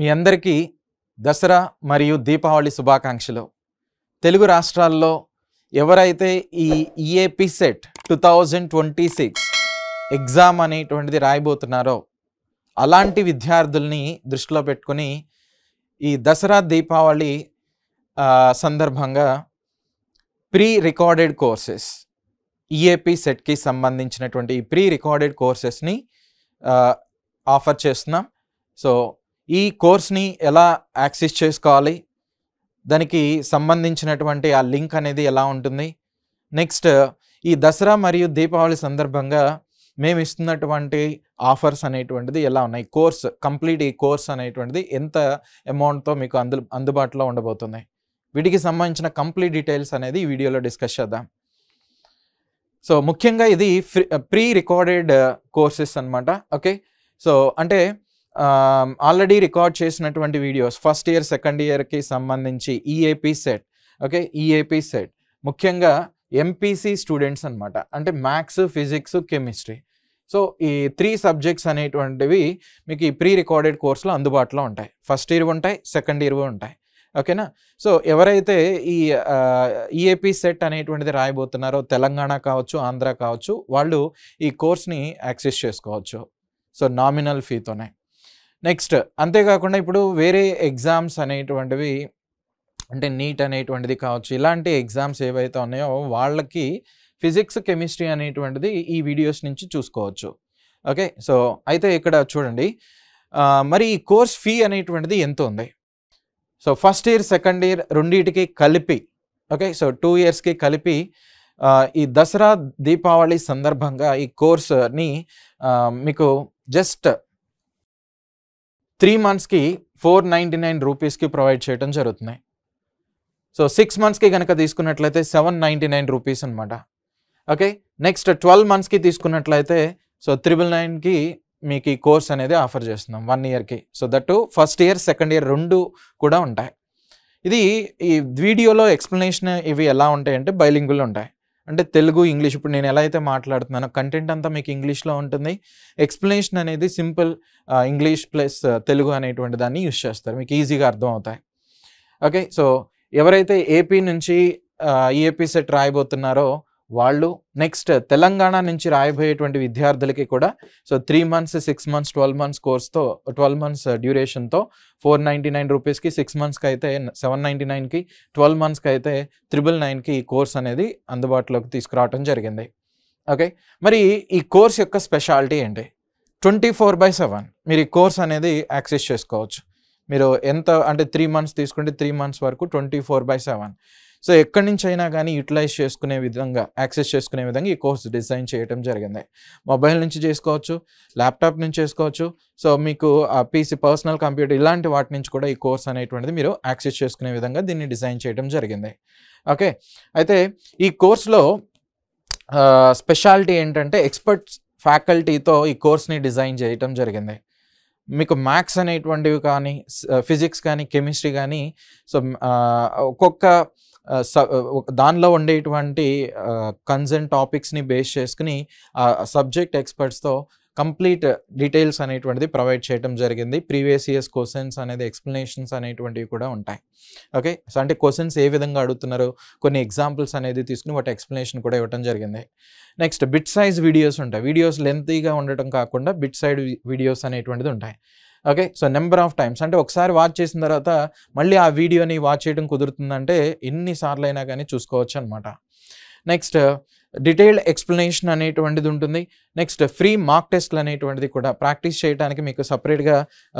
మీ అందరికీ దసరా మరియు దీపావళి శుభాకాంక్షలు. తెలుగు రాష్ట్రాల్లో ఎవరైతే ఈ ఈఏపీ సెట్ 2026 ఎగ్జామ్ అనేటువంటిది రాయబోతున్నారో అలాంటి విద్యార్థుల్ని దృష్టిలో పెట్టుకొని ఈ దసరా దీపావళి సందర్భంగా ప్రీ రికార్డెడ్ కోర్సెస్ ఈఏపీ సెట్కి సంబంధించినటువంటి ఈ ప్రీ రికార్డెడ్ కోర్సెస్ని ఆఫర్ చేస్తున్నాం. సో ఈ కోర్స్ని ఎలా యాక్సెస్ చేసుకోవాలి, దానికి సంబంధించినటువంటి ఆ లింక్ అనేది ఎలా ఉంటుంది, నెక్స్ట్ ఈ దసరా మరియు దీపావళి సందర్భంగా మేము ఇస్తున్నటువంటి ఆఫర్స్ అనేటువంటిది ఎలా ఉన్నాయి, కోర్స్ కంప్లీట్ ఈ కోర్స్ అనేటువంటిది ఎంత అమౌంట్తో మీకు అందుబాటులో ఉండబోతుంది, వీటికి సంబంధించిన కంప్లీట్ డీటెయిల్స్ అనేది ఈ వీడియోలో డిస్కస్ చేద్దాం. సో ముఖ్యంగా ఇది ప్రీ రికార్డెడ్ కోర్సెస్ అనమాట. ఓకే, సో అంటే ఆల్రెడీ రికార్డ్ చేసినటువంటి వీడియోస్ ఫస్ట్ ఇయర్ సెకండ్ ఇయర్కి సంబంధించి EAP set, okay EAP set ముఖ్యంగా ఎంపీసీ స్టూడెంట్స్ అనమాట, అంటే మ్యాథ్స్ ఫిజిక్స్ కెమిస్ట్రీ. సో ఈ 3 సబ్జెక్ట్స్ అనేటువంటివి మీకు ఈ ప్రీ రికార్డెడ్ కోర్సులో అందుబాటులో ఉంటాయి. ఫస్ట్ ఇయర్ ఉంటాయి, సెకండ్ ఇయర్ ఉంటాయి. ఓకేనా. సో ఎవరైతే ఈ ఈఏపీ సెట్ అనేటువంటిది రాయబోతున్నారో తెలంగాణ కావచ్చు, ఆంధ్ర కావచ్చు, వాళ్ళు ఈ కోర్స్ని యాక్సెస్ చేసుకోవచ్చు. సో నామినల్ ఫీతోనే. నెక్స్ట్ అంతేకాకుండా ఇప్పుడు వేరే ఎగ్జామ్స్ అనేటువంటివి అంటే నీట్ అనేటువంటిది కావచ్చు, ఇలాంటి ఎగ్జామ్స్ ఏవైతే ఉన్నాయో వాళ్ళకి ఫిజిక్స్ కెమిస్ట్రీ అనేటువంటిది ఈ వీడియోస్ నుంచి చూసుకోవచ్చు. ఓకే, సో అయితే ఇక్కడ చూడండి, మరి ఈ కోర్స్ ఫీ అనేటువంటిది ఎంత ఉంది. So first year second year రెండింటికి కలిపి, ఓకే సో 2 ఇయర్స్కి కలిపి ఈ దసరా దీపావళి సందర్భంగా ఈ కోర్స్ని మీకు జస్ట్ 3 మంత్స్కి 499 రూపీస్కి ప్రొవైడ్ చేయడం జరుగుతుంది. సో 6 మంత్స్కి కనుక తీసుకున్నట్లయితే 799 రూపీస్ అనమాట. ఓకే, నెక్స్ట్ 12 మంత్స్కి తీసుకున్నట్లయితే సో 999కి మీకు ఈ కోర్స్ అనేది ఆఫర్ చేస్తున్నాం 1 ఇయర్కి. So that first year second year రెండు కూడా ఉంటాయి. ఇది ఈ వీడియోలో ఎక్స్ప్లెనేషన్ ఇవి ఎలా ఉంటాయంటే బైలింగుల్ ఉంటాయి, అంటే తెలుగు ఇంగ్లీష్. ఇప్పుడు నేను ఎలా అయితే మాట్లాడుతున్నానో కంటెంట్ అంతా మీకు ఇంగ్లీష్లో ఉంటుంది, ఎక్స్ప్లెనేషన్ అనేది సింపుల్ ఇంగ్లీష్ ప్లస్ తెలుగు అనేటువంటి దాన్ని యూజ్ చేస్తారు, మీకు ఈజీగా అర్థం అవుతాయి. ఓకే, సో ఎవరైతే ఏపీ నుంచి ఈఏపీ సెట్ రాయబోతున్నారో వాళ్ళు, నెక్స్ట్ తెలంగాణ నుంచి రాయబోయేటువంటి విద్యార్థులకి కూడా సో 3 మంత్స్ 6 మంత్స్ 12 మంత్స్ కోర్స్తో 12 మంత్స్ డ్యూరేషన్తో 499 రూపీస్కి, 6 మంత్స్కి అయితే 799కి, 12 మంత్స్కి అయితే 999కి ఈ కోర్స్ అనేది అందుబాటులోకి తీసుకురావడం జరిగింది. ఓకే, మరి ఈ కోర్స్ యొక్క స్పెషాలిటీ ఏంటి? 24/7 మీరు ఈ కోర్స్ అనేది యాక్సెస్ చేసుకోవచ్చు. మీరు ఎంత అంటే 3 మంత్స్ తీసుకుంటే 3 మంత్స్ వరకు 24/7. సో ఎక్కడి నుంచి అయినా కానీ యూటిలైజ్ చేసుకునే విధంగా, యాక్సెస్ చేసుకునే విధంగా ఈ కోర్స్ డిజైన్ చేయడం జరిగింది. మొబైల్ నుంచి చేసుకోవచ్చు, ల్యాప్టాప్ నుంచి చేసుకోవచ్చు, సో మీకు పీసీ పర్సనల్ కంప్యూటర్ ఇలాంటి వాటి నుంచి కూడా ఈ కోర్స్ అనేటువంటిది మీరు యాక్సెస్ చేసుకునే విధంగా దీన్ని డిజైన్ చేయడం జరిగింది. ఓకే, అయితే ఈ కోర్స్లో స్పెషాలిటీ ఏంటంటే ఎక్స్పర్ట్ ఫ్యాకల్టీతో ఈ కోర్స్ని డిజైన్ చేయడం జరిగింది. మీకు మ్యాథ్స్ అనేటువంటివి కానీ, ఫిజిక్స్ కానీ, కెమిస్ట్రీ కానీ, సో ఒక్కొక్క దానిలో ఉండేటువంటి కన్సర్న్ టాపిక్స్ని బేస్ చేసుకుని సబ్జెక్ట్ ఎక్స్పర్ట్స్తో కంప్లీట్ డీటెయిల్స్ అనేటువంటిది ప్రొవైడ్ చేయడం జరిగింది. ప్రీవియస్ ఇయర్స్ క్వశ్చన్స్ అనేది ఎక్స్ప్లెనేషన్స్ అనేటువంటివి కూడా ఉంటాయి. ఓకే, సో అంటే క్వశ్చన్స్ ఏ విధంగా అడుగుతున్నారు, కొన్ని ఎగ్జాంపుల్స్ అనేది తీసుకుని వాటి ఎక్స్ప్లెనేషన్ కూడా ఇవ్వడం జరిగింది. నెక్స్ట్ బిట్ సైజ్ వీడియోస్ ఉంటాయి, వీడియోస్ లెంతీగా ఉండటం కాకుండా బిట్ సైడ్ వీడియోస్ అనేటువంటిది ఉంటాయి. Okay, so number of times అంటే ఒకసారి వాచ్ చేసిన తర్వాత మళ్ళీ ఆ వీడియోని వాచ్ చేయడం కుదురుతుందంటే ఎన్నిసార్లు అయినా కానీ చూసుకోవచ్చు అనమాట. నెక్స్ట్ డీటెయిల్డ్ ఎక్స్ప్లెనేషన్ అనేటువంటిది ఉంటుంది. నెక్స్ట్ ఫ్రీ మార్క్ టెస్ట్లు అనేటువంటిది కూడా ప్రాక్టీస్ చేయడానికి మీకు సపరేట్గా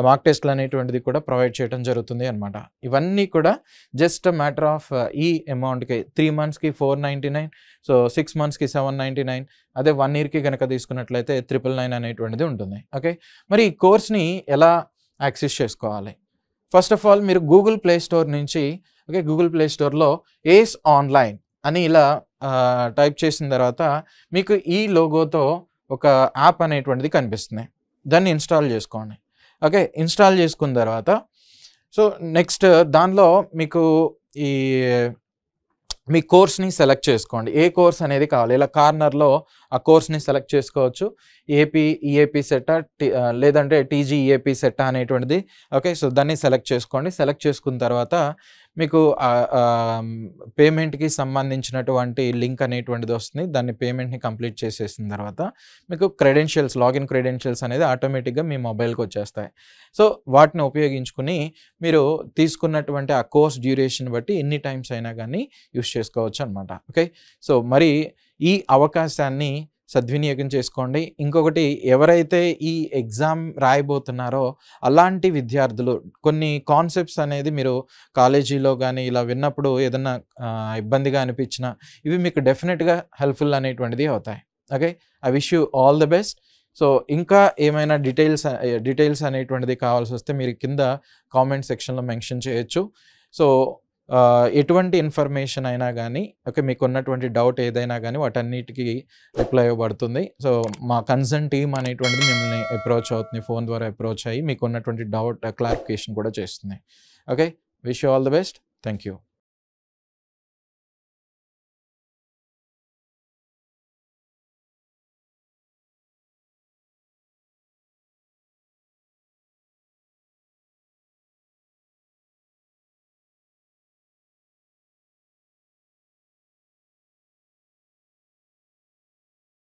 మార్క్ టెస్ట్లు అనేటువంటిది కూడా ప్రొవైడ్ చేయడం జరుగుతుంది అనమాట. ఇవన్నీ కూడా జస్ట్ మ్యాటర్ ఆఫ్ ఈ అమౌంట్కి 3 మంత్స్కి 499, సో 6 మంత్స్కి 799, అదే 1 ఇయర్కి కనుక తీసుకున్నట్లయితే 999 అనేటువంటిది ఉంటుంది. ఓకే, మరి ఈ కోర్స్ని ఎలా యాక్సెస్ చేసుకోవాలి? ఫస్ట్ ఆఫ్ ఆల్ మీరు గూగుల్ ప్లే స్టోర్ నుంచి, ఓకే గూగుల్ ప్లే స్టోర్లో ఏస్ ఆన్లైన్ అని ఇలా టైప్ చేసిన తర్వాత మీకు ఈ లోగోతో ఒక యాప్ అనేటువంటిది కనిపిస్తుంది, దాన్ని ఇన్స్టాల్ చేసుకోండి. ఓకే, ఇన్స్టాల్ చేసుకున్న తర్వాత సో నెక్స్ట్ దానిలో మీకు ఈ మీ కోర్స్ని సెలెక్ట్ చేసుకోండి. ఏ కోర్స్ అనేది కావాలి, ఇలా కార్నర్లో ఆ కోర్స్ని సెలెక్ట్ చేసుకోవచ్చు. ఈఏపీ సెట్టా లేదంటే టీజీ ఈఏపీ సెట్టా అనేటువంటిది. ఓకే, సో దాన్ని సెలెక్ట్ చేసుకోండి. సెలెక్ట్ చేసుకున్న తర్వాత మీకు పేమెంట్కి సంబంధించినటువంటి లింక్ అనేటువంటిది వస్తుంది. దాన్ని పేమెంట్ని కంప్లీట్ చేసేసిన తర్వాత మీకు క్రెడెన్షియల్స్, లాగిన్ క్రెడెన్షియల్స్ అనేది ఆటోమేటిక్గా మీ మొబైల్కి వచ్చేస్తాయి. సో వాటిని ఉపయోగించుకుని మీరు తీసుకున్నటువంటి ఆ కోర్స్ డ్యూరేషన్ బట్టి ఎన్ని టైమ్స్ అయినా కానీ యూస్ చేసుకోవచ్చు అనమాట. ఓకే, సో మరి ఈ అవకాశాన్ని సద్వినియోగం చేసుకోండి. ఇంకొకటి, ఎవరైతే ఈ ఎగ్జామ్ రాయబోతున్నారో అలాంటి విద్యార్థులు కొన్ని కాన్సెప్ట్స్ అనేది మీరు కాలేజీలో కానీ ఇలా విన్నప్పుడు ఏదన్నా ఇబ్బందిగా అనిపించినా ఇవి మీకు డెఫినెట్గా హెల్ప్ఫుల్ అనేటువంటిది అవుతాయి. Okay, I wish you all the best. So ఇంకా ఏమైనా డీటెయిల్స్ అనేటువంటిది కావాల్సి వస్తే మీరు కింద కామెంట్ సెక్షన్లో మెన్షన్ చేయొచ్చు. సో ఎటువంటి ఇన్ఫర్మేషన్ అయినా కానీ, ఓకే, మీకు ఉన్నటువంటి డౌట్ ఏదైనా కానీ వాటన్నిటికీ రిప్లై ఇవ్వబడుతుంది. సో మా కన్సర్న్ టీమ్ అనేటువంటిది మిమ్మల్ని అప్రోచ్ అవుతుంది, ఫోన్ ద్వారా అప్రోచ్ అయ్యి మీకు ఉన్నటువంటి డౌట్ క్లారిఫికేషన్ కూడా చేస్తుంది. Okay, wish you all the best. Thank you.